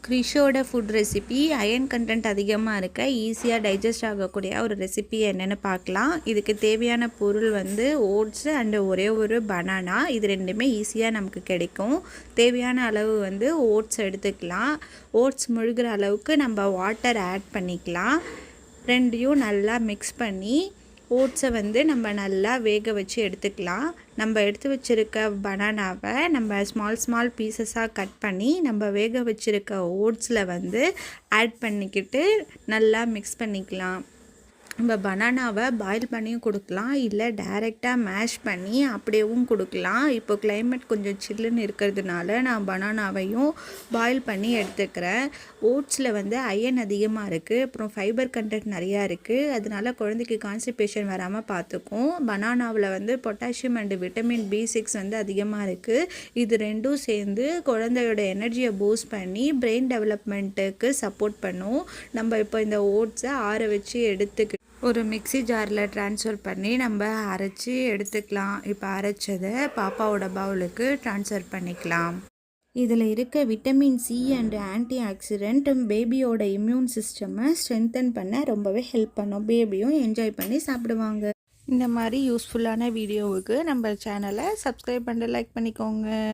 கிரிஷோட food recipe iron content அதிகமாக இருக்க ஈஸியாக டைஜஸ்ட் ஆகக்கூடிய ஒரு ரெசிபி என்னென்னு பார்க்கலாம். இதுக்கு தேவையான பொருள் வந்து ஓட்ஸு அண்டு ஒரே ஒரு பனானா. இது ரெண்டுமே ஈஸியாக நமக்கு கிடைக்கும். தேவையான அளவு வந்து ஓட்ஸ் எடுத்துக்கலாம். ஓட்ஸ் முழுகிற அளவுக்கு நம்ம வாட்டர் ஆட் பண்ணிக்கலாம். ரெண்டையும் நல்லா மிக்ஸ் பண்ணி ஓட்ஸை வந்து நம்ம நல்லா வேக வச்சு எடுத்துக்கலாம். நம்ம எடுத்து வச்சுருக்க பனானாவை நம்ம ஸ்மால் பீசஸாக கட் பண்ணி நம்ம வேக வச்சுருக்க ஓட்ஸில் வந்து ஆட் பண்ணிக்கிட்டு நல்லா மிக்ஸ் பண்ணிக்கலாம். நம்ம பனானாவை பாயில் பண்ணியும் கொடுக்கலாம், இல்லை டைரெக்டாக மேஷ் பண்ணி அப்படியேவும் கொடுக்கலாம். இப்போ கிளைமேட் கொஞ்சம் சில்லுன்னு இருக்கிறதுனால நான் பனானாவையும் பாயில் பண்ணி எடுத்துக்கிறேன். ஓட்ஸில் வந்து அயன் அதிகமாக இருக்குது, அப்புறம் ஃபைபர் கண்டென்ட் நிறையா இருக்குது. அதனால குழந்தைக்கு கான்ஸ்டிபேஷன் வராமல் பார்த்துக்கும். பனானாவில் வந்து பொட்டாசியம் அண்டு விட்டமின் B6 வந்து அதிகமாக இருக்குது. இது ரெண்டும் சேர்ந்து குழந்தையோட எனர்ஜியை பூஸ்ட் பண்ணி பிரெயின் டெவலப்மெண்ட்டுக்கு சப்போர்ட் பண்ணும். நம்ம இப்போ இந்த ஓட்ஸை ஆற வச்சு எடுத்துக்கிட்டு ஒரு மிக்ஸி ஜாரில் ட்ரான்ஸ்ஃபர் பண்ணி நம்ம அரைச்சி எடுத்துக்கலாம். இப்போ அரைச்சதை பாப்பாவோட பவுலுக்கு ட்ரான்ஸ்ஃபர் பண்ணிக்கலாம். இதில் இருக்க vitamin C and antioxidant பேபியோட இம்யூன் சிஸ்டமை ஸ்ட்ரென்தன் பண்ண ரொம்பவே ஹெல்ப் பண்ணும். பேபியும் என்ஜாய் பண்ணி சாப்பிடுவாங்க. இந்த மாதிரி யூஸ்ஃபுல்லான வீடியோவுக்கு நம்ம சேனலை சப்ஸ்கிரைப் பண்ணி லைக் பண்ணிக்கோங்க.